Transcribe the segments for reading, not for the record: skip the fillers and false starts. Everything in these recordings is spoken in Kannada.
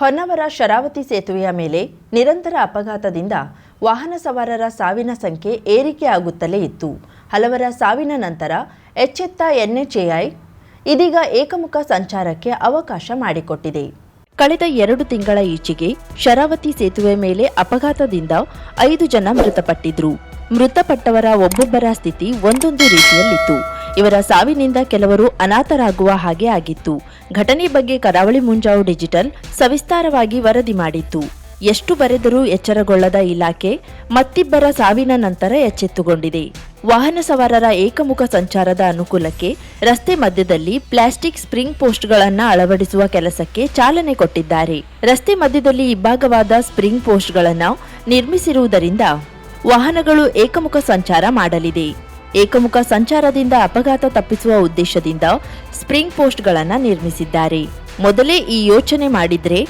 ಹೊನ್ನಾವರ ಶರಾವತಿ ಸೇತುವೆಯ ಮೇಲೆ ನಿರಂತರ ಅಪಘಾತದಿಂದ ವಾಹನ ಸವಾರರ ಸಾವಿನ ಸಂಖ್ಯೆ ಏರಿಕೆಯಾಗುತ್ತಲೇ ಇತ್ತು. ಹಲವರ ಸಾವಿನ ನಂತರ ಎಚ್ಚೆತ್ತ ಎನ್ಎಚ್ಎಐ ಇದೀಗ ಏಕಮುಖ ಸಂಚಾರಕ್ಕೆ ಅವಕಾಶ ಮಾಡಿಕೊಟ್ಟಿದೆ. ಕಳೆದ 2 ತಿಂಗಳ ಈಚೆಗೆ ಶರಾವತಿ ಸೇತುವೆ ಮೇಲೆ ಅಪಘಾತದಿಂದ 5 ಜನ ಮೃತಪಟ್ಟಿದ್ರು. ಮೃತಪಟ್ಟವರ ಒಬ್ಬೊಬ್ಬರ ಸ್ಥಿತಿ ಒಂದೊಂದು ರೀತಿಯಲ್ಲಿತ್ತು. ಇವರ ಸಾವಿನಿಂದ ಕೆಲವರು ಅನಾಥರಾಗುವ ಹಾಗೆ ಆಗಿತ್ತು. ಘಟನೆ ಬಗ್ಗೆ ಕರಾವಳಿ ಮುಂಜಾವು ಡಿಜಿಟಲ್ ಸವಿಸ್ತಾರವಾಗಿ ವರದಿ ಮಾಡಿತ್ತು. ಎಷ್ಟು ಬರೆದರೂ ಎಚ್ಚರಗೊಳ್ಳದ ಇಲಾಖೆ ಮತ್ತಿಬ್ಬರ ಸಾವಿನ ನಂತರ ಎಚ್ಚೆತ್ತುಕೊಂಡಿದೆ. ವಾಹನ ಸವಾರರ ಏಕಮುಖ ಸಂಚಾರದ ಅನುಕೂಲಕ್ಕೆ ರಸ್ತೆ ಮಧ್ಯದಲ್ಲಿ ಪ್ಲಾಸ್ಟಿಕ್ ಸ್ಪ್ರಿಂಗ್ ಪೋಸ್ಟ್ಗಳನ್ನು ಅಳವಡಿಸುವ ಕೆಲಸಕ್ಕೆ ಚಾಲನೆ ಕೊಟ್ಟಿದ್ದಾರೆ. ರಸ್ತೆ ಮಧ್ಯದಲ್ಲಿ ಇಬ್ಬಾಗವಾದ ಸ್ಪ್ರಿಂಗ್ ಪೋಸ್ಟ್ಗಳನ್ನು ನಿರ್ಮಿಸಿರುವುದರಿಂದ ವಾಹನಗಳು ಏಕಮುಖ ಸಂಚಾರ ಮಾಡಲಿದೆ. ಏಕಮುಖ ಸಂಚಾರದಿಂದ ಅಪಘಾತ ತಪ್ಪಿಸುವ ಉದ್ದೇಶದಿಂದ ಸ್ಪ್ರಿಂಗ್ ಪೋಸ್ಟ್ಗಳನ್ನು ನಿರ್ಮಿಸಿದ್ದಾರೆ. ಮೊದಲೇ ಈ ಯೋಚನೆ ಮಾಡಿದ್ರೆ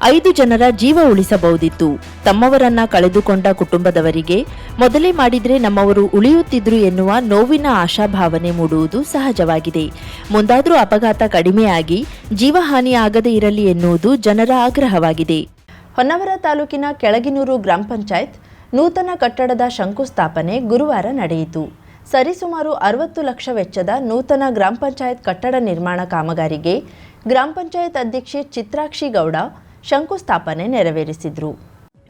5 ಜನರ ಜೀವ ಉಳಿಸಬಹುದಿತ್ತು. ತಮ್ಮವರನ್ನ ಕಳೆದುಕೊಂಡ ಕುಟುಂಬದವರಿಗೆ ಮೊದಲೇ ಮಾಡಿದ್ರೆ ನಮ್ಮವರು ಉಳಿಯುತ್ತಿದ್ರು ಎನ್ನುವ ನೋವಿನ ಆಶಾಭಾವನೆ ಮೂಡುವುದು ಸಹಜವಾಗಿದೆ. ಮುಂದಾದರೂ ಅಪಘಾತ ಕಡಿಮೆಯಾಗಿ ಜೀವಹಾನಿ ಆಗದೇ ಇರಲಿ ಎನ್ನುವುದು ಜನರ ಆಗ್ರಹವಾಗಿದೆ. ಹೊನ್ನಾವರ ತಾಲೂಕಿನ ಕೆಳಗಿನೂರು ಗ್ರಾಮ ಪಂಚಾಯತ್ ನೂತನ ಕಟ್ಟಡದ ಶಂಕುಸ್ಥಾಪನೆ ಗುರುವಾರ ನಡೆಯಿತು. ಸರಿಸುಮಾರು 60 ಲಕ್ಷ ವೆಚ್ಚದ ನೂತನ ಗ್ರಾಮ ಪಂಚಾಯತ್ ಕಟ್ಟಡ ನಿರ್ಮಾಣ ಕಾಮಗಾರಿಗೆ ಗ್ರಾಮ ಪಂಚಾಯತ್ ಅಧ್ಯಕ್ಷೆ ಚಿತ್ರಾಕ್ಷಿ ಗೌಡ ಶಂಕುಸ್ಥಾಪನೆ ನೆರವೇರಿಸಿದ್ರು.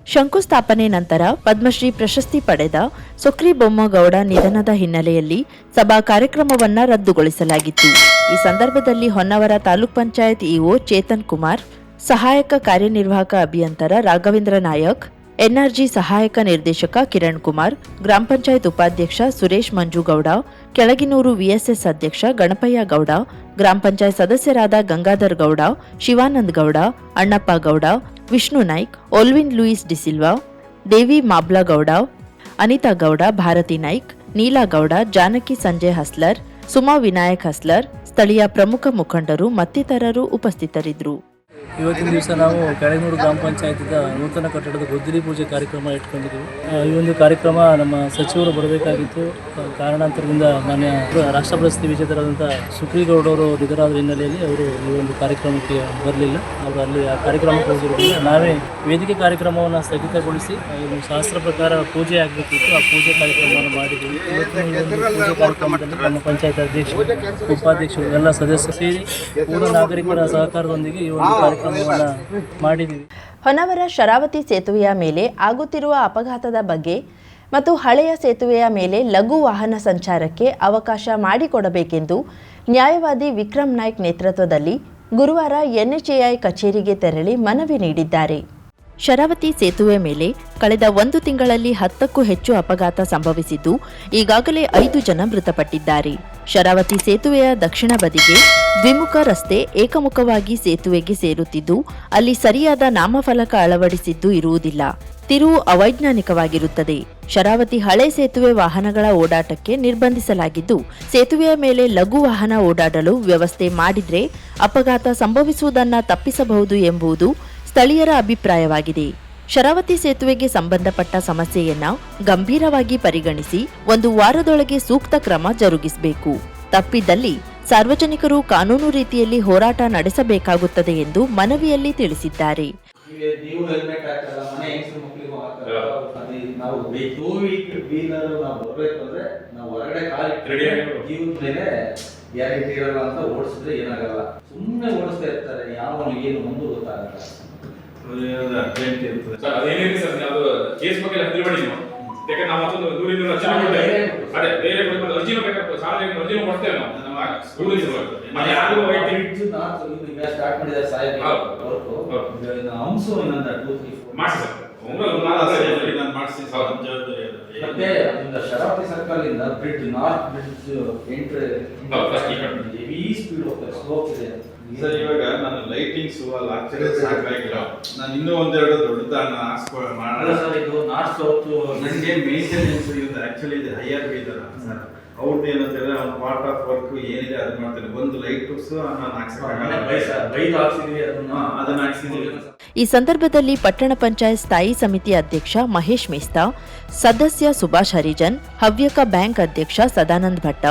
ಶಂಕುಸ್ಥಾಪನೆ ನಂತರ ಪದ್ಮಶ್ರೀ ಪ್ರಶಸ್ತಿ ಪಡೆದ ಸೊಕ್ರಿ ಬೊಮ್ಮಗೌಡ ನಿಧನದ ಹಿನ್ನೆಲೆಯಲ್ಲಿ ಸಭಾ ಕಾರ್ಯಕ್ರಮವನ್ನು ರದ್ದುಗೊಳಿಸಲಾಗಿತ್ತು. ಈ ಸಂದರ್ಭದಲ್ಲಿ ಹೊನ್ನಾವರ ತಾಲೂಕ್ ಪಂಚಾಯತ್ ಇಒ ಚೇತನ್ ಕುಮಾರ್, ಸಹಾಯಕ ಕಾರ್ಯನಿರ್ವಾಹಕ ಅಭಿಯಂತರ ರಾಘವೇಂದ್ರ ನಾಯಕ್, ಎನ್ಆರ್ಜಿ ಸಹಾಯಕ ನಿರ್ದೇಶಕ ಕಿರಣ್ ಕುಮಾರ್, ಗ್ರಾಮ ಪಂಚಾಯತ್ ಉಪಾಧ್ಯಕ್ಷ ಸುರೇಶ್ ಮಂಜುಗೌಡ, ಕೆಳಗಿನೂರು ವಿಎಸ್ಎಸ್ ಅಧ್ಯಕ್ಷ ಗಣಪಯ್ಯ ಗೌಡ, ಗ್ರಾಮ ಪಂಚಾಯತ್ ಸದಸ್ಯರಾದ ಗಂಗಾಧರ್ ಗೌಡ, ಶಿವಾನಂದ್ ಗೌಡ, ಅಣ್ಣಪ್ಪ ಗೌಡ, ವಿಷ್ಣು ನಾಯ್ಕ್, ಓಲ್ವಿನ್ ಲೂಯಿಸ್ ಡಿಸಿಲ್ವಾ, ದೇವಿ ಮಾಬ್ಲಗೌಡ, ಅನಿತಾ ಗೌಡ, ಭಾರತಿ ನಾಯ್ಕ್, ನೀಲಾ ಗೌಡ, ಜಾನಕಿ ಸಂಜಯ್ ಹಸ್ಲರ್, ಸುಮಾ ವಿನಾಯಕ್ ಹಸ್ಲರ್, ಸ್ಥಳೀಯ ಪ್ರಮುಖ ಮುಖಂಡರು ಮತ್ತಿತರರು ಉಪಸ್ಥಿತರಿದ್ದರು. ಇವತ್ತಿನ ದಿವಸ ನಾವು ಕೆಳಗಿನೂರು ಗ್ರಾಮ ಪಂಚಾಯತಿದ ನೂತನ ಕಟ್ಟಡದ ಗುದ್ದಲಿ ಪೂಜೆ ಕಾರ್ಯಕ್ರಮ ಇಟ್ಕೊಂಡಿದ್ದೀವಿ. ಈ ಒಂದು ಕಾರ್ಯಕ್ರಮ ನಮ್ಮ ಸಚಿವರು ಬರಬೇಕಾಗಿತ್ತು. ಕಾರಣಾಂತರದಿಂದ ಮಾನ್ಯ ರಾಷ್ಟ್ರ ಪ್ರಶಸ್ತಿ ವಿಜೇತರಾದಂಥ ಸುಕ್ರೀಗೌಡವರು ನಿಧನರಾದ ಹಿನ್ನೆಲೆಯಲ್ಲಿ ಅವರು ಈ ಒಂದು ಕಾರ್ಯಕ್ರಮಕ್ಕೆ ಬರಲಿಲ್ಲ. ಅವರು ಅಲ್ಲಿ ಆ ಕಾರ್ಯಕ್ರಮಕ್ಕೆ ಹೋಗಿರೋದ್ರಿಂದ ನಾವೇ ವೇದಿಕೆ ಕಾರ್ಯಕ್ರಮವನ್ನು ಸ್ಥಗಿತಗೊಳಿಸಿ ಶಾಸ್ತ್ರ ಪ್ರಕಾರ ಪೂಜೆ ಆಗಬೇಕಿತ್ತು. ಆ ಪೂಜೆ ಕಾರ್ಯಕ್ರಮವನ್ನು ಮಾಡಿದ್ದೀವಿ. ಇವತ್ತಿನ ಈ ಒಂದು ಪೂಜೆ ಕಾರ್ಯಕ್ರಮದಲ್ಲಿ ನಮ್ಮ ಪಂಚಾಯತ್ ಅಧ್ಯಕ್ಷರು, ಉಪಾಧ್ಯಕ್ಷರು ಎಲ್ಲ ಸದಸ್ಯರು ಸೇರಿ ಪೂರ್ಣ ನಾಗರಿಕರ ಸಹಕಾರದೊಂದಿಗೆ ಈ ಒಂದು ಕಾರ್ಯಕ್ರಮವನ್ನು ಮಾಡಿದ್ದೀವಿ. ಹೊನ್ನಾವರ ಶರಾವತಿ ಸೇತುವೆಯ ಮೇಲೆ ಆಗುತ್ತಿರುವ ಅಪಘಾತದ ಬಗ್ಗೆ ಮತ್ತು ಹಳೆಯ ಸೇತುವೆಯ ಮೇಲೆ ಲಘು ವಾಹನ ಸಂಚಾರಕ್ಕೆ ಅವಕಾಶ ಮಾಡಿಕೊಡಬೇಕೆಂದು ನ್ಯಾಯವಾದಿ ವಿಕ್ರಮ್ ನಾಯ್ಕ್ ನೇತೃತ್ವದಲ್ಲಿ ಗುರುವಾರ ಎನ್ಎಚ್ಎಐ ಕಚೇರಿಗೆ ತೆರಳಿ ಮನವಿ ನೀಡಿದ್ದಾರೆ. ಶರಾವತಿ ಸೇತುವೆ ಮೇಲೆ ಕಳೆದ 1 ತಿಂಗಳಲ್ಲಿ 10ಕ್ಕೂ ಹೆಚ್ಚು ಅಪಘಾತ ಸಂಭವಿಸಿದ್ದು ಈಗಾಗಲೇ 5 ಜನ ಮೃತಪಟ್ಟಿದ್ದಾರೆ. ಶರಾವತಿ ಸೇತುವೆಯ ದಕ್ಷಿಣ ಬದಿಗೆ ದ್ವಿಮುಖ ರಸ್ತೆ ಏಕಮುಖವಾಗಿ ಸೇತುವೆಗೆ ಸೇರುತ್ತಿದ್ದು ಅಲ್ಲಿ ಸರಿಯಾದ ನಾಮಫಲಕ ಅಳವಡಿಸಿದ್ದು ಇರುವುದಿಲ್ಲ. ತಿರುವು ಅವೈಜ್ಞಾನಿಕವಾಗಿರುತ್ತದೆ. ಶರಾವತಿ ಹಳೆ ಸೇತುವೆ ವಾಹನಗಳ ಓಡಾಟಕ್ಕೆ ನಿರ್ಬಂಧಿಸಲಾಗಿದ್ದು ಸೇತುವೆಯ ಮೇಲೆ ಲಘು ವಾಹನ ಓಡಾಡಲು ವ್ಯವಸ್ಥೆ ಮಾಡಿದ್ರೆ ಅಪಘಾತ ಸಂಭವಿಸುವುದನ್ನು ತಪ್ಪಿಸಬಹುದು ಎಂಬುದು ಸ್ಥಳೀಯರ ಅಭಿಪ್ರಾಯವಾಗಿದೆ. ಶರಾವತಿ ಸೇತುವೆಗೆ ಸಂಬಂಧಪಟ್ಟ ಸಮಸ್ಯೆಯನ್ನ ಗಂಭೀರವಾಗಿ ಪರಿಗಣಿಸಿ 1 ವಾರದೊಳಗೆ ಸೂಕ್ತ ಕ್ರಮ ಜರುಗಿಸಬೇಕು. ತಪ್ಪಿದ್ದಲ್ಲಿ ಸಾರ್ವಜನಿಕರು ಕಾನೂನು ರೀತಿಯಲ್ಲಿ ಹೋರಾಟ ನಡೆಸಬೇಕಾಗುತ್ತದೆ ಎಂದು ಮನವಿಯಲ್ಲಿ ತಿಳಿಸಿದ್ದಾರೆ. ಸುಮ್ಮನೆ ಓಡಿಸ್ತಾ ಇರ್ತಾರೆ. ಯಾವನು ಏನು ಮುಂದೆ ಗೊತ್ತಾಗಲ್ಲ. ಶರಾವತಿ ಸರ್ಕಲ್ ಇಂದ bridge north bridge heavy speed ಹೋಗ್ತಾರೆ, ಸ್ಲೋಪ್ ಇದೆ ಸರ್. ಇವಾಗ ನಾನು ಲೈಟಿಂಗ್ಸ್ ಅಲ್ಲಿ ಆಕ್ಚುಲಿ ಸಾಕಾಗಿಲ್ಲ. ನಾನು ಇನ್ನೂ ಒಂದೆರಡು ದೊಡ್ಡದಾನ ಮಾಡೋಣ ಸರ್. ಇದು ನಾರ್ತ್ ಸೌತ್ ನನಗೆ ಮೇಂಟೆನೆನ್ಸ್ ಇದು ಆಕ್ಚುಲಿ ಇದು ಹೈಯರ್ ಬೀದರ್ ಸರ್. ಅವ್ರದ್ದು ಏನಂತ ಹೇಳಿದ್ರೆ ಅವ್ನ ಪಾರ್ಟ್ ಆಫ್ ವರ್ಕ್ ಏನಿದೆ ಅದು ಮಾಡ್ತಾರೆ. ಒಂದು ಲೈಟ್ ನಾನು ಅದನ್ನ ಹಾಕ್ಸಿದೀವಿ. ಈ ಸಂದರ್ಭದಲ್ಲಿ ಪಟ್ಟಣ ಪಂಚಾಯತ್ ಸ್ಥಾಯಿ ಸಮಿತಿ ಅಧ್ಯಕ್ಷ ಮಹೇಶ್ ಮೇಸ್ತಾ, ಸದಸ್ಯ ಸುಭಾಷ್ ಹರಿಜನ್, ಹವ್ಯಕ ಬ್ಯಾಂಕ್ ಅಧ್ಯಕ್ಷ ಸದಾನಂದ್ ಭಟ್ಟ,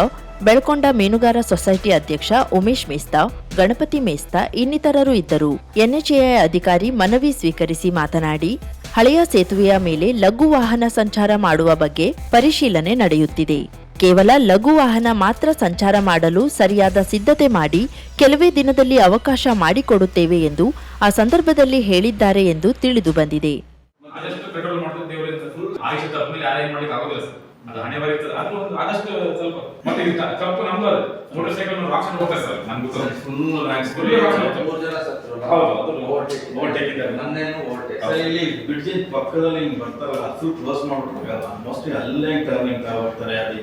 ಬೆಳಕೊಂಡ ಮೀನುಗಾರ ಸೊಸೈಟಿ ಅಧ್ಯಕ್ಷ ಉಮೇಶ್ ಮೇಸ್ತಾ, ಗಣಪತಿ ಮೇಸ್ತಾ ಇನ್ನಿತರರು ಇದ್ದರು. ಎನ್ಎಚ್ಎಐ ಅಧಿಕಾರಿ ಮನವಿ ಸ್ವೀಕರಿಸಿ ಮಾತನಾಡಿ, ಹಳೆಯ ಸೇತುವೆಯ ಮೇಲೆ ಲಘು ವಾಹನ ಸಂಚಾರ ಮಾಡುವ ಬಗ್ಗೆ ಪರಿಶೀಲನೆ ನಡೆಯುತ್ತಿದೆ. ಕೇವಲ ಲಘು ವಾಹನ ಮಾತ್ರ ಸಂಚಾರ ಮಾಡಲು ಸರಿಯಾದ ಸಿದ್ಧತೆ ಮಾಡಿ ಕೆಲವೇ ದಿನದಲ್ಲಿ ಅವಕಾಶ ಮಾಡಿಕೊಡುತ್ತೇವೆ ಎಂದು ಆ ಸಂದರ್ಭದಲ್ಲಿ ಹೇಳಿದ್ದಾರೆ ಎಂದು ತಿಳಿದು ಬಂದಿದೆ. ಆದಷ್ಟು ಪೆಟ್ರೋಲ್ ಮಾಡ್ತಿದ್ದೆ ಆಯುಷ ತಪ್ಪಲ್ಲಿ ಯಾರೇನ್ ಮಾಡ್ಲಿಕ್ಕೆ ಆಗೋದಿಲ್ಲ ಸರ್. ಅದು ಹಣೆ ಬರೀತದೆ. ಅದು ಒಂದು ಆದಷ್ಟು ಸ್ವಲ್ಪ ಮತ್ತೆ ಇದು ತಪ್ಪು ನಮ್ದು ಅದು. ಮೋಟರ್ ಸೈಕಲ್ ರಾಕ್ಷನ್ ಹೋಗ್ತಾರೆ ಸರ್. ನಮ್ಗೂ ಫುಲ್ ರಾಕ್ಷನ್ ಇಲ್ಲಿ ಬ್ರಿಡ್ಜ್ ಪಕ್ಕದಲ್ಲಿ ಹಿಂಗ್ ಬರ್ತಾರಲ್ಲ ಅದು ಕ್ಲೋಸ್ ಮಾಡ್ಬಿಡ್ಬೇಕಲ್ಲ. ಮೋಸ್ಟ್ಲಿ ಅಲ್ಲೇ ಟರ್ನಿಂಗ್ ಹೋಗ್ತಾರೆ. ಅಲ್ಲಿ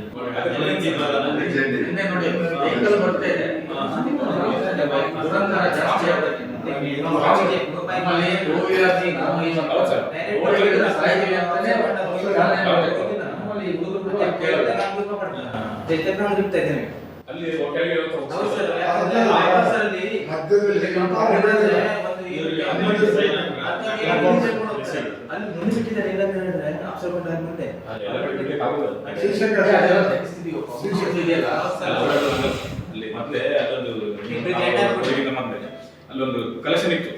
ಮತ್ತೆ ಅಲ್ಲೊಂದು ಕಲೆಕ್ಷನ್ ಇತ್ತು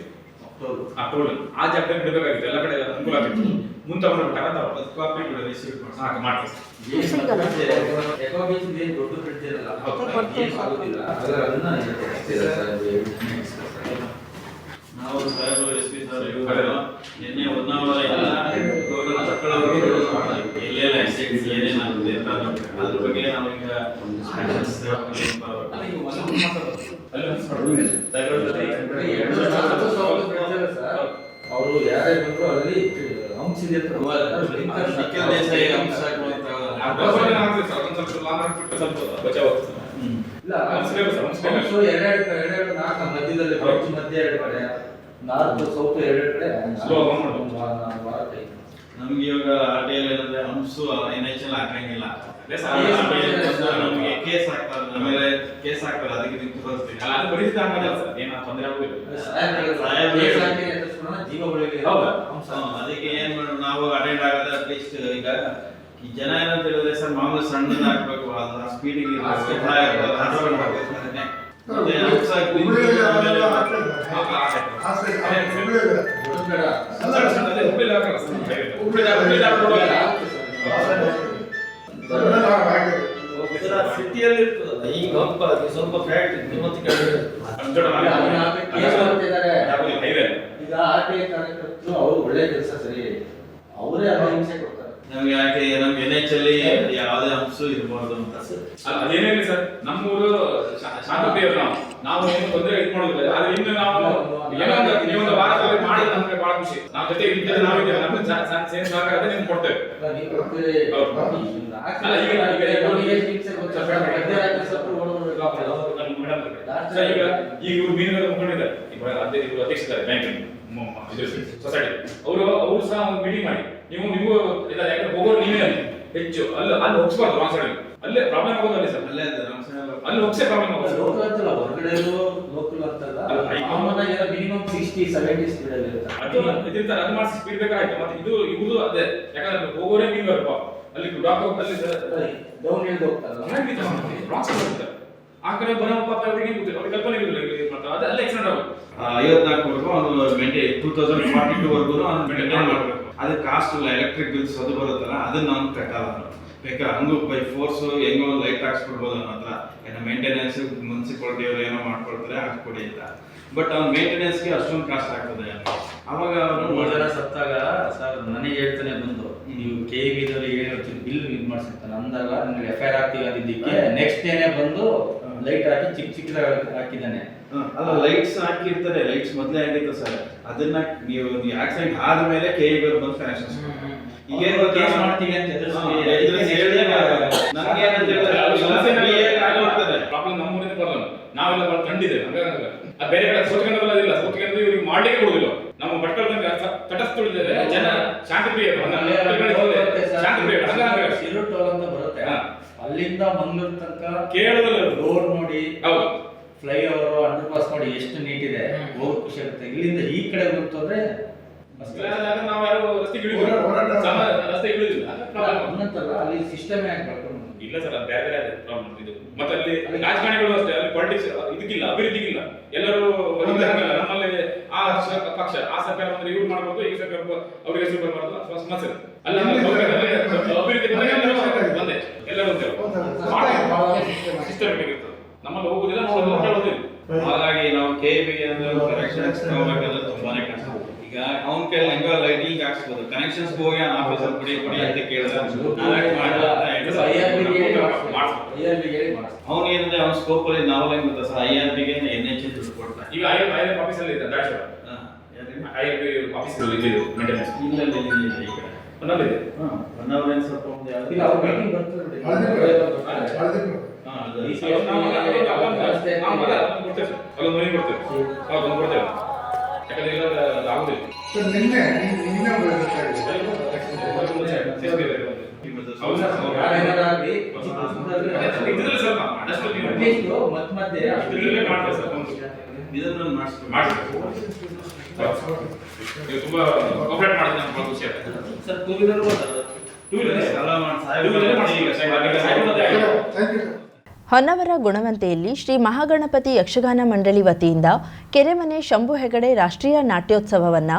ಆ ಟೋಲ್. ಆ ಜಾಗದಲ್ಲಿ ಬಿಡಬೇಕಾಗಿತ್ತು. ಎಲ್ಲ ಕಡೆ ಅನುಕೂಲ ಆಗಿತ್ತು. ಮುಂದೆ ನಾವು ಸಾಹೇಬರು SP ಸಾಹೇಬರು ನಿನ್ನೆ ಹೊನ್ನಾವರ ಎಲ್ಲೆಲ್ಲ ಏನೇನಾಗುತ್ತೆ ಅದ್ರ ಬಗ್ಗೆ ನಾವೀಗ ಅವರು ಯಾರೇ ಬಂದ್ರು ಅಲ್ಲಿ ಅಂಶ ಇದೆ. ಮಧ್ಯದಲ್ಲಿ ಮಧ್ಯ ಎರಡು ಕಡೆ, ನಾರ್ತ್ ಸೌತ್ ಎರಡು ಕಡೆ ನಮ್ಗೆ ಇವಾಗ RTL ಏನಂದ್ರೆ ಹಂಸು NHL ಹಾಕಂಗಿಲ್ಲ. ನಮಗೆ ಕೇಸ್ ಹಾಕ್ತಾರೆ. ಆಮೇಲೆ ಕೇಸ್ ಹಾಕ್ತಾರೆ. ಅದಕ್ಕೆ ನಿಂತು ಬರ್ತೀವಿ. ಅದು ಬರೀತಾ ಏನೋ ತೊಂದರೆ ಆಗುದಿಲ್ಲ. ಜೀವ ಬೆಳಿಗ್ಗೆ ಅದಕ್ಕೆ ಏನ್ ನಾವು ಅಟೆಂಡ್ ಆಗೋದು ಅಟ್ಲೀಸ್ಟ್ ಈಗ ಈ ಜನ ಏನಂತ ಹೇಳಿದ್ರೆ ಸರ್ ಮಾಮೂಲು ಸಣ್ಣ ಹಾಕ್ಬೇಕು. ಅದು ಸ್ಪೀಡಿಗೆ ಸಿಟಿಯಲ್ಲಿ ಇರ್ತದೆ. ಈಗ ಸ್ವಲ್ಪ ಫ್ಯಾಕ್ಟ್ ಮತ್ತೆ ಈಗ RTI ಕಾರ್ಯಕರ್ತರು ಅವರು ಒಳ್ಳೆ ಕೆಲಸ ಸರಿ, ಅವರೇ ಹಿಂಸೆ ಕೊಡ್ತಾರೆ ನಮ್ಗೆ. ಯಾಕೆ ನಮ್ಗೆ NHL ಯಾವುದೇ ಅಂಶ ಇರಬಾರ್ದು ಅಂತ. ಅದೇನಿಲ್ಲ ಸರ್, ನಮ್ಮೂರು ಶಾಂತಪ್ರಿಯರು ನಾವು ಏನು ತೊಂದರೆ ಇದು ಮಾಡೋದಿಲ್ಲ. ಆದ್ರೆ ಇನ್ನು ನಾವು ಏನೋ ಒಂದು ವಾರದಲ್ಲಿ ಮಾಡಿದ್ರೆ ನಮ್ಗೆ ಬಹಳ ಖುಷಿ. ನಾವು ಜೊತೆ ಇದ್ದರೆ ನಾವಿದ್ದೇವೆ. ನಮ್ಗೆ ಸೇನೆ ಸಹಕಾರ ಅದೇ ನಿಮ್ಗೆ ಕೊಡ್ತೇವೆ. ಈಗ ಇವ್ರು ಮೀನುಗಾರ ಮುಖಂಡಿದ್ದಾರೆ, ಇವರು ಅಧ್ಯಕ್ಷರಿದ್ದಾರೆ ಬ್ಯಾಂಕ್ ಸೊಸೈಟಿ. ಅವರು ಸಹ ಒಂದು ಮೀಟಿಂಗ್ ಮಾಡಿ ನಿಮಗೂ ಇಲ್ಲ, ಯಾಕಂದ್ರೆ ಹೋಗೋರು ನೀವೇ ಅಲ್ಲಿ ಹೆಚ್ಚು ಅಲ್ಲಿ ಹೋಗಿಸ್ಬಾರ್ದು. ರಾಂಗ್ ಸೈಡ್ ಅಲ್ಲೇ ಪ್ರಾಬ್ಲಮ್ ಆಗೋದು. ಅಲ್ಲಿ ಸರ್ ಅಲ್ಲಿ ಹೋಗ್ಸೇ ಪ್ರಾಬ್ಲಮ್ ಆಗೋದು. ಹೊರಗಡೆ ಲೋಕಲ್ ಅಂತಲ್ಲ, ಮಿನಿಮಮ್ 60-70 ಸ್ಪೀಡ್ ಅಲ್ಲಿ ಇರ್ತಾರೆ. ಅದು ಮಾಡಿಸಿ ಸ್ಪೀಡ್ ಬೇಕಾಯ್ತು. ಮತ್ತೆ ಇವುದು ಅದೇ, ಯಾಕಂದ್ರೆ ಹೋಗೋರೇ ಮೀನುಗಾರಪ್ಪ. ಅಲ್ಲಿ ಡಾಕ್ಟರ್ ಅಲ್ಲಿ ಡೌನ್ ಹಿಲ್ ಹೋಗ್ತಾರಲ್ಲ, ರಾಂಗ್ ಸೈಡ್ ಹೋಗ್ತಾರೆ. ಆ ಕಡೆ ಬರೋ ಪಾಪ ಅವರಿಗೆ ಗೊತ್ತಿಲ್ಲ, ಅವ್ರಿಗೆ ಕಲ್ಪನೆ ಇರುವುದಿಲ್ಲ. ಅದು ಅಲ್ಲೇ ಆಕ್ಸಿಡೆಂಟ್ ಆಗೋದು. 54 ಒಂದು 2042 ವರ್ಗು ಮೇಂಟೈನ್ ಮಾಡಬೇಕು. ಅದು ಕಾಸ್ಟ್ ಇಲ್ಲ. ಎಲೆಕ್ಟ್ರಿಕ್ ಬಿಲ್ಸ್ ಅದು ಬರುತ್ತಲ್ಲ, ಅದನ್ನ ನಾನು ಕಟ್ಟಲ್ಲ. ಬೇಕಾದ್ರೆ ಹಂಗೂ ಬೈ ಫೋರ್ಸ್ ಹೆಂಗೋ ಒಂದು ಲೈಟ್ ಹಾಕ್ಸ್ಕೊಡ್ಬೋದು ಅನ್ನೋ ಹತ್ರ. ಏನೋ ಮೇಂಟೆನೆನ್ಸ್ ಮುನ್ಸಿಪಾಲಿಟಿ ಅವರು ಏನೋ ಮಾಡ್ಕೊಡ್ತಾರೆ ಹಾಕ್ಕೊಡಿ ಅಂತ. ಬಟ್ ಅವ್ನ ಮೇಂಟೆನೆನ್ಸ್ಗೆ ಅಷ್ಟೊಂದು ಕಾಸ್ಟ್ ಆಗ್ತದೆ. ಅವಾಗ ಮೂರು ಜನ ಸತ್ತಾಗ ಸರ್ ನನಗೆ ಹೇಳ್ತಾನೆ ಬಂದು, ನೀವು KEB-ದಲ್ಲಿ ಏನು ಬಿಲ್ ಇದು ಮಾಡಿಸಿರ್ತಾನೆ ಅಂದಾಗ ನಿಮ್ಗೆ FIR ಆಗ್ತೀವಿ ಅಂದಿದ್ದಕ್ಕೆ ನೆಕ್ಸ್ಟ್ ಡೇನೆ ಬಂದು ಲೈಟ್ ಹಾಕಿ ಚಿಕ್ಕದಾಗಿ ಹಾಕಿದ್ದಾನೆ. ಅಲ್ಲ ಲೈಟ್ಸ್ ಹಾಕಿರ್ತಾರೆ. ಲೈಟ್ಸ್ ಮೊದಲೇ ಆಗಿತ್ತು ಸರ್. ಅದನ್ನ ನೀವು ಆಕ್ಸಿಡೆಂಟ್ ಆದ್ಮೇಲೆ KEB ಬಂದು ಕನೆಕ್ಷನ್ ಕೇಸ್ ಮಾಡ್ತೀವಿ ಅಂತ ಪ್ರಾಬ್ಲಮ್ ನಮ್ಮೂರಿನ ಪ್ರಾಬ್ಲಮ್. ನಾವೆಲ್ಲ ಭಾಳ ಕಂಡಿದ್ದೇವೆ. ಅದು ಬೇರೆ ಕಡೆ ಸೋತ್ಕೊಂಡಲ್ಲ, ಸೋತ್ಕೊಂಡು ಇವ್ರಿಗೆ ಮಾಡ್ಲಿಕ್ಕೆ ಕೊಡುದಿಲ್ಲ. ನಮ್ಮ ಭಟ್ಕಳ ತಟಸ್ಥುಳಿದ್ದೇವೆ. ಜನ ಶಾಂತಿಪ್ರಿಯರು, ಶಾಂತಿಪ್ರಿಯರು ಅಂತ ಬರುತ್ತೆ. ಅಲ್ಲಿಂದ ಮಂಗಳೂರು ತನಕ ಕೇರಳದಲ್ಲಿ ರೋಡ್ ನೋಡಿ, ಹೌದು ಫ್ಲೈಓವರ್, ಅಂಡರ್ ಪಾಸ್ ನೋಡಿ ಎಷ್ಟು ನೀಟ್ ಇದೆ, ಹೋಗ್ ಖುಷಿ ಆಗುತ್ತೆ. ಇಲ್ಲಿಂದ ಈ ಕಡೆ ಬಂತಂದ್ರೆ ನಾವು ಯಾರು ರಸ್ತೆ ಇಳಿದಿಲ್ಲ ಅನ್ನಂತಲ್ಲ, ಅಲ್ಲಿ ಸಿಸ್ಟಮ್ ಯಾಕೆ ಬರ್ಕೊಂಡು ಇಲ್ಲ ಸರ್, ಅದು ಬೇರೆ ಬೇರೆ ಪ್ರಾಬ್ಲಮ್ ಇದು. ಮತ್ತೆ ಅಲ್ಲಿ ರಾಜಕಾರಣಿಗಳು ಅಷ್ಟೇ, ಅಲ್ಲಿ ಪಾಲಿಟಿಕ್ಸ್ ಇದಕ್ಕಿಲ್ಲ, ಅಭಿವೃದ್ಧಿಗಿಲ್ಲ. ಎಲ್ಲರೂ ನಮ್ಮಲ್ಲಿ ಆ ಪಕ್ಷ ಆ ಸರ್ಕಾರ ಬಂದ್ರೆ ಇವ್ರು ಮಾಡ್ಬೋದು, ಈ ಸರ್ಕಾರ ಅವ್ರಿಗೆ ಹೆಸರು ಬರಬಾರ್ದು, ಸಮಸ್ಯೆ ಅಲ್ಲ. ಅಭಿವೃದ್ಧಿ ಬಂದೆ ಎಲ್ಲರೂ ಸಿಸ್ಟಮ್ ನಮ್ಮಲ್ಲಿ ಹೋಗುದಿಲ್ಲ, ಕೇಳೋದಿಲ್ಲ. ಹಾಗಾಗಿ ನಾವು KEBಗೆ ಕನೆಕ್ಷನ್ಸ್ ತಗೋಬೇಕಂದ್ರೆ ತುಂಬಾನೇ ಕಷ್ಟ. ಈಗ ಅವನ ಕೈಯಲ್ಲಿ ಹೆಂಗೋ ಲೈಟಿಂಗ್ ಹಾಕ್ಸ್ಬೋದು, ಕನೆಕ್ಷನ್ಸ್ ಹೋಗಿ ಆಫೀಸರ್ ಕೊಡಿ ಅಂತ ಕೇಳಿದ್ರೆ ಅವನೇನಿದೆ ಅವ್ನ ಸ್ಕೋಪ್ ಅಲ್ಲಿ ನಾವು ಹೆಂಗ್ ಗೊತ್ತಾ ಸರ್, IRBಗೆ NH ದುಡ್ಡು ಕೊಡ್ತಾರೆ. ಈಗ IRB ಆಫೀಸಲ್ಲಿ ಇದೆ ದಾಟ್ಶೋರ, IRB ಆಫೀಸಲ್ಲಿ ಇದೆ ಮೇಂಟೆನೆನ್ಸ್ ಇಲ್ಲ ಈ ಕಡೆ ಒಂದಲ್ಲಿದೆ. ಒಂದವರೇನು ಸ್ವಲ್ಪ ಒಂದು ಇಲ್ಲ, ಅವ್ರ ಮೀಟಿಂಗ್ ಬರ್ತದೆ. ಇದನ್ನು ತುಂಬಾ ಕೋಆಪರೇಟ್ ಮಾಡಿದ್ರೆ ನಮ್ಗೆ ಖುಷಿ ಆಗುತ್ತೆ ಸರ್. ಟೂ ವೀಲರ್ ಹೊನ್ನವರ ಗುಣವಂತೆಯಲ್ಲಿ ಶ್ರೀ ಮಹಾಗಣಪತಿ ಯಕ್ಷಗಾನ ಮಂಡಳಿ ವತಿಯಿಂದ ಕೆರೆಮನೆ ಶಂಭು ಹೆಗಡೆ ರಾಷ್ಟ್ರೀಯ ನಾಟ್ಯೋತ್ಸವವನ್ನು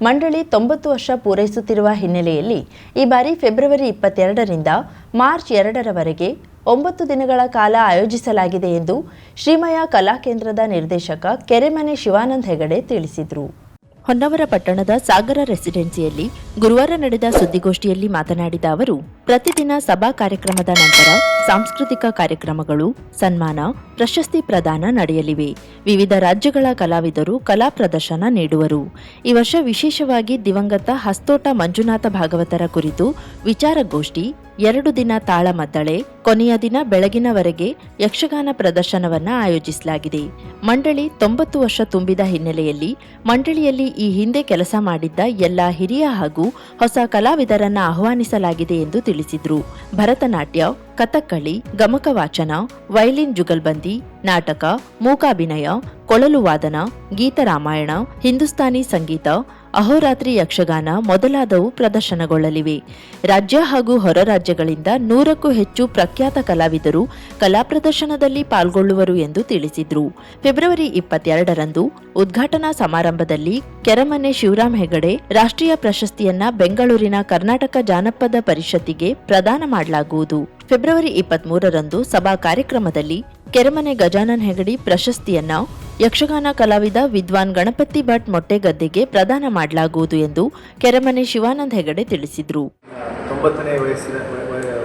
ಮಂಡಳಿ 90 ವರ್ಷ ಪೂರೈಸುತ್ತಿರುವ ಹಿನ್ನೆಲೆಯಲ್ಲಿ ಈ ಬಾರಿ ಫೆಬ್ರವರಿ 22ರಿಂದ ಮಾರ್ಚ್ 2ರವರೆಗೆ 9 ದಿನಗಳ ಕಾಲ ಆಯೋಜಿಸಲಾಗಿದೆ ಎಂದು ಶ್ರೀಮಯ ಕಲಾಕೇಂದ್ರದ ನಿರ್ದೇಶಕ ಕೆರೆಮನೆ ಶಿವಾನಂದ ಹೆಗಡೆ ತಿಳಿಸಿದರು. ಹೊನ್ನವರ ಪಟ್ಟಣದ ಸಾಗರ ರೆಸಿಡೆನ್ಸಿಯಲ್ಲಿ ಗುರುವಾರ ನಡೆದ ಸುದ್ದಿಗೋಷ್ಠಿಯಲ್ಲಿ ಮಾತನಾಡಿದ ಅವರು, ಪ್ರತಿದಿನ ಸಭಾ ಕಾರ್ಯಕ್ರಮದ ನಂತರ ಸಾಂಸ್ಕೃತಿಕ ಕಾರ್ಯಕ್ರಮಗಳು, ಸನ್ಮಾನ, ಪ್ರಶಸ್ತಿ ಪ್ರದಾನ ನಡೆಯಲಿವೆ. ವಿವಿಧ ರಾಜ್ಯಗಳ ಕಲಾವಿದರು ಕಲಾ ಪ್ರದರ್ಶನ ನೀಡುವರು. ಈ ವರ್ಷ ವಿಶೇಷವಾಗಿ ದಿವಂಗತ ಹಸ್ತೋಟ ಮಂಜುನಾಥ ಭಾಗವತರ ಕುರಿತು ವಿಚಾರಗೋಷ್ಠಿ, 2 ದಿನ ತಾಳಮದ್ದಳೆ, ಕೊನೆಯ ದಿನ ಬೆಳಗಿನವರೆಗೆ ಯಕ್ಷಗಾನ ಪ್ರದರ್ಶನವನ್ನು ಆಯೋಜಿಸಲಾಗಿದೆ. ಮಂಡಳಿ 90 ವರ್ಷ ತುಂಬಿದ ಹಿನ್ನೆಲೆಯಲ್ಲಿ ಮಂಡಳಿಯಲ್ಲಿ ಈ ಹಿಂದೆ ಕೆಲಸ ಮಾಡಿದ್ದ ಎಲ್ಲ ಹಿರಿಯ ಹಾಗೂ ಹೊಸ ಕಲಾವಿದರನ್ನ ಆಹ್ವಾನಿಸಲಾಗಿದೆ ಎಂದು ತಿಳಿಸಿದರು. ಭರತನಾಟ್ಯ, ಕಥಕ್ಕಳಿ, ಗಮಕ ವಾಚನ, ವೈಲಿನ್ ಜುಗಲ್ಬಂದಿ, ನಾಟಕ, ಮೂಕಾಭಿನಯ, ಕೊಳಲು ವಾದನ, ಗೀತರಾಮಾಯಣ, ಹಿಂದೂಸ್ತಾನಿ ಸಂಗೀತ, ಅಹೋರಾತ್ರಿ ಯಕ್ಷಗಾನ ಮೊದಲಾದವು ಪ್ರದರ್ಶನಗೊಳ್ಳಲಿವೆ. ರಾಜ್ಯ ಹಾಗೂ ಹೊರ ರಾಜ್ಯಗಳಿಂದ 100ಕ್ಕೂ ಹೆಚ್ಚು ಪ್ರಖ್ಯಾತ ಕಲಾವಿದರು ಕಲಾ ಪ್ರದರ್ಶನದಲ್ಲಿ ಪಾಲ್ಗೊಳ್ಳುವರು ಎಂದು ತಿಳಿಸಿದರು. ಫೆಬ್ರವರಿ 22ರಂದು ಉದ್ಘಾಟನಾ ಸಮಾರಂಭದಲ್ಲಿ ಕೆರೆಮನೆ ಶಿವರಾಮ್ ಹೆಗಡೆ ರಾಷ್ಟ್ರೀಯ ಪ್ರಶಸ್ತಿಯನ್ನ ಬೆಂಗಳೂರಿನ ಕರ್ನಾಟಕ ಜಾನಪದ ಪರಿಷತ್ತಿಗೆ ಪ್ರದಾನ ಮಾಡಲಾಗುವುದು. ಫೆಬ್ರವರಿ 23ರಂದು ಸಭಾ ಕಾರ್ಯಕ್ರಮದಲ್ಲಿ ಕೆರೆಮನೆ ಗಜಾನನ್ ಹೆಗಡೆ ಪ್ರಶಸ್ತಿಯನ್ನ ಯಕ್ಷಗಾನ ಕಲಾವಿದ ವಿದ್ವಾನ್ ಗಣಪತಿ ಭಟ್ ಮೊಟ್ಟೆಗದ್ದೆಗೆ ಪ್ರದಾನ ಮಾಡಲಾಗುವುದು ಎಂದು ಕೆರೆಮನೆ ಶಿವಾನಂದ ಹೆಗಡೆ ತಿಳಿಸಿದರು. 90ನೇ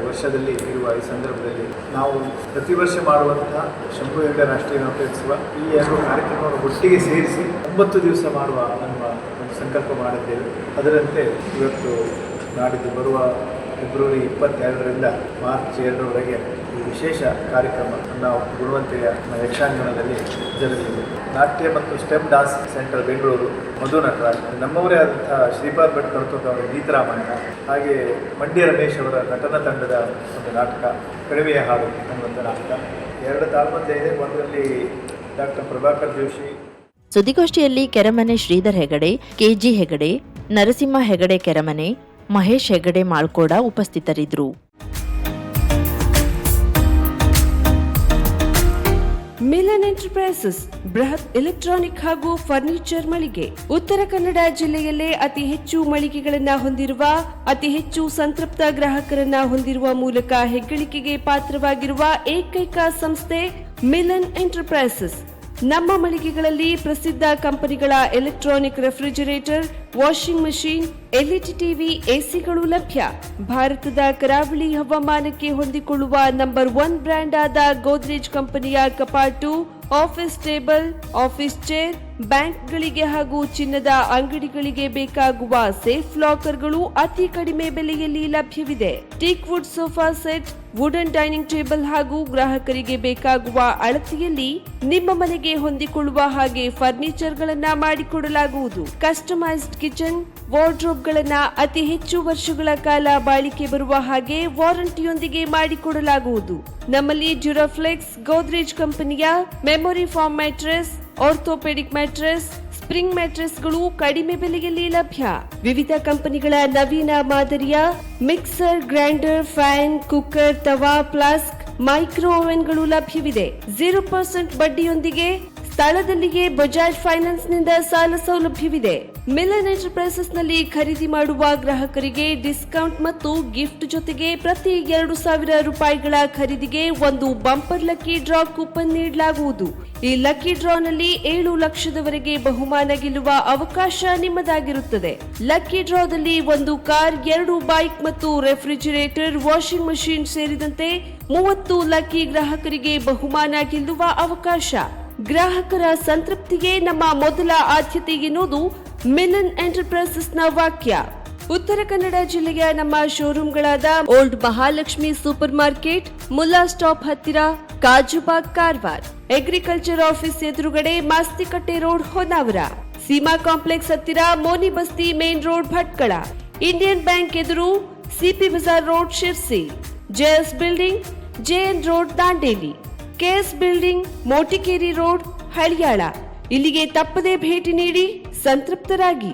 ವರ್ಷದಲ್ಲಿ ಇರುವ ಈ ಸಂದರ್ಭದಲ್ಲಿ ನಾವು ಪ್ರತಿ ವರ್ಷ ಮಾಡುವಂತಹ ಶಂಭು ಹೆಗಡೆ ರಾಷ್ಟ್ರೀಯ ನಾಟ್ಯೋತ್ಸವ ಈ 2 ಕಾರ್ಯಕ್ರಮವನ್ನು ಒಟ್ಟಿಗೆ ಸೇರಿಸಿ 9 ದಿವಸ ಮಾಡುವ ಅನ್ನುವ ಒಂದು ಸಂಕಲ್ಪ ಮಾಡಿದ್ದೇವೆ. ಅದರಂತೆ ಇವತ್ತು ನಾಡಿದ್ದು ಬರುವ ಫೆಬ್ರವರಿ 22ರಿಂದ ಮಾರ್ಚ್ 2ರವರೆಗೆ ಈ ವಿಶೇಷ ಕಾರ್ಯಕ್ರಮ ನಾವು ಗುಣವಂತೆಯ ಯಕ್ಷಗಾನದಲ್ಲಿ ಜರುಗಲಿದೆ. ನಾಟ್ಯ ಮತ್ತು ಸ್ಟೆಪ್ ಡಾನ್ಸ್ ಸೆಂಟರ್ ಬೆಂಗಳೂರು, ಮಧು ನಟರಾಜ್, ನಮ್ಮವರೇ ಆದಂತಹ ಶ್ರೀಪಾದ್ ಭಟ್ ಕರ್ತೋಕ ಅವರ ಗೀತರಾಮಾಯಣ, ಹಾಗೆ ಮಂಡ್ಯ ರಮೇಶ್ ಅವರ ನಟನ ತಂಡದ ಒಂದು ನಾಟಕ ಕಣಿವೆಯ ಹಾಡು ಅನ್ನುವಂಥ ನಾಟಕ, 2 ತಾಳ್ಮದ್ದೆ ಇದೆ. ಒಂದರಲ್ಲಿ ಡಾಕ್ಟರ್ ಪ್ರಭಾಕರ್ ಜೋಶಿ. ಸುದ್ದಿಗೋಷ್ಠಿಯಲ್ಲಿ ಕೆರೆಮನೆ ಶ್ರೀಧರ್ ಹೆಗಡೆ, ಕೆಜಿ ಹೆಗಡೆ, ನರಸಿಂಹ ಹೆಗಡೆ ಕೆರೆಮನೆ, ಮಹೇಶ್ ಹೆಗಡೆ ಮಾಳ್ಕೋಡ ಉಪಸ್ಥಿತರಿದ್ದರು. ಮಿಲನ್ ಎಂಟರ್ಪ್ರೈಸಸ್ ಬೃಹತ್ ಎಲೆಕ್ಟ್ರಾನಿಕ್ ಹಾಗೂ ಫರ್ನಿಚರ್ ಮಳಿಗೆ. ಉತ್ತರ ಕನ್ನಡ ಜಿಲ್ಲೆಯಲ್ಲೇ ಅತಿ ಹೆಚ್ಚು ಮಳಿಗೆಗಳನ್ನ ಹೊಂದಿರುವ, ಅತಿ ಹೆಚ್ಚು ಸಂತೃಪ್ತ ಗ್ರಾಹಕರನ್ನ ಹೊಂದಿರುವ ಮೂಲಕ ಹೆಗ್ಗಳಿಕೆಗೆ ಪಾತ್ರವಾಗಿರುವ ಏಕೈಕ ಸಂಸ್ಥೆ ಮಿಲನ್ ಎಂಟರ್ಪ್ರೈಸಸ್. ನಮ್ಮ ಮಳಿಗೆಗಳಲ್ಲಿ ಪ್ರಸಿದ್ಧ ಕಂಪನಿಗಳ electronic refrigerator, washing machine, LED TV, ಎಸಿಗಳು ಲಭ್ಯ. ಭಾರತದ ಕರಾವಳಿ ಹವಾಮಾನಕ್ಕೆ ಹೊಂದಿಕೊಳ್ಳುವ ನಂಬರ್ 1 ಬ್ರ್ಯಾಂಡ್ ಆದ ಗೋದ್ರೇಜ್ ಕಂಪನಿಯ ಕಪಾಟು, ಆಫೀಸ್ ಟೇಬಲ್, ಆಫೀಸ್ ಚೇರ್, ಬ್ಯಾಂಕ್ಗಳಿಗೆ ಹಾಗೂ ಚಿನ್ನದ ಅಂಗಡಿಗಳಿಗೆ ಬೇಕಾಗುವ ಸೇಫ್ ಲಾಕರ್ಗಳು ಅತಿ ಕಡಿಮೆ ಬೆಲೆಯಲ್ಲಿ ಲಭ್ಯವಿದೆ. Teak wood sofa set, wooden dining table ಹಾಗೂ ಗ್ರಾಹಕರಿಗೆ ಬೇಕಾಗುವ ಅಳತೆಯಲ್ಲಿ ನಿಮ್ಮ ಮನೆಗೆ ಹೊಂದಿಕೊಳ್ಳುವ ಹಾಗೆ ಫರ್ನಿಚರ್ಗಳನ್ನ ಮಾಡಿಕೊಡಲಾಗುವುದು. ಕಸ್ಟಮೈಸ್ಡ್ ಕಿಚನ್, ವಾರ್ಡ್ರೋಬ್ಗಳನ್ನ ಅತಿ ಹೆಚ್ಚು ವರ್ಷಗಳ ಕಾಲ ಬಾಳಿಕೆ ಬರುವ ಹಾಗೆ ವಾರಂಟಿಯೊಂದಿಗೆ ಮಾಡಿಕೊಡಲಾಗುವುದು. ನಮ್ಮಲ್ಲಿ ಡ್ಯೂರಾಫ್ಲೆಕ್ಸ್, ಗೋದ್ರೇಜ್ ಕಂಪನಿಯ memory foam mattress, orthopedic mattress, spring ಮ್ಯಾಟ್ರೆಸ್ಗಳು ಕಡಿಮೆ ಬೆಲೆಯಲ್ಲಿ ಲಭ್ಯ. ವಿವಿಧ ಕಂಪನಿಗಳ ನವೀನ ಮಾದರಿಯ ಮಿಕ್ಸರ್, ಗ್ರೈಂಡರ್, ಫ್ಯಾನ್, ಕುಕ್ಕರ್, ತವಾ, ಫ್ಲಾಸ್ಕ್, ಮೈಕ್ರೋ ಓವೆನ್ಗಳು ಲಭ್ಯವಿದೆ. 0% ಬಡ್ಡಿಯೊಂದಿಗೆ ಸ್ಥಳದಲ್ಲಿಯೇ ಬಜಾಜ್ ಫೈನಾನ್ಸ್ ನಿಂದ ಸಾಲ ಸೌಲಭ್ಯವಿದೆ. ಮಿಲನ್ ಎಂಟರ್ಪ್ರೈಸಸ್ ನಲ್ಲಿ ಖರೀದಿ ಮಾಡುವ ಗ್ರಾಹಕರಿಗೆ ಡಿಸ್ಕೌಂಟ್ ಮತ್ತು ಗಿಫ್ಟ್ ಜೊತೆಗೆ ಪ್ರತಿ 2,000 ರೂಪಾಯಿಗಳ ಖರೀದಿಗೆ ಒಂದು ಬಂಪರ್ ಲಕ್ಕಿ ಡ್ರಾ ಕೂಪನ್ ನೀಡಲಾಗುವುದು. ಈ ಲಕ್ಕಿ ಡ್ರಾನಲ್ಲಿ 7 ಲಕ್ಷದವರೆಗೆ ಬಹುಮಾನ ಗೆಲ್ಲುವ ಅವಕಾಶ ನಿಮ್ಮದಾಗಿರುತ್ತದೆ. ಲಕ್ಕಿ ಡ್ರಾದಲ್ಲಿ 1 ಕಾರ್, 2 ಬೈಕ್ ಮತ್ತು ರೆಫ್ರಿಜಿರೇಟರ್, ವಾಷಿಂಗ್ ಮಷಿನ್ ಸೇರಿದಂತೆ 30 ಲಕ್ಕಿ ಗ್ರಾಹಕರಿಗೆ ಬಹುಮಾನ ಗೆಲ್ಲುವ ಅವಕಾಶ. ಗ್ರಾಹಕರ ಸಂತೃಪ್ತಿಗೆ ನಮ್ಮ ಮೊದಲ ಆದ್ಯತೆ ಎನ್ನುವುದು ಮಿಲನ್ ಎಂಟರ್ಪ್ರೈಸಸ್ನ ವಾಕ್ಯ. ಉತ್ತರ ಕನ್ನಡ ಜಿಲ್ಲೆಯ ನಮ್ಮ ಶೋರೂಮ್ಗಳಾದ old Mahalakshmi super market, Mulla stop ಹತ್ತಿರ, ಕಾಜುಬಾಗ್, ಕಾರವಾರ, ಅಗ್ರಿಕಲ್ಚರ್ ಆಫೀಸ್ ಎದುರುಗಡೆ, ಮಾಸ್ತಿಕಟ್ಟೆ ರೋಡ್, ಹೊನ್ನಾವರ, ಸೀಮಾ ಕಾಂಪ್ಲೆಕ್ಸ್ ಹತ್ತಿರ, Moni Basti main road, Bhatkal, Indian bank ಎದುರು, CP Bazar road, Sirsi, JS building, JN road, Dandeli, KS building, Motikeri road, Haliyal. ಇಲ್ಲಿಗೆ ತಪ್ಪದೇ ಭೇಟಿ ನೀಡಿ ಸಂತೃಪ್ತರಾಗಿ.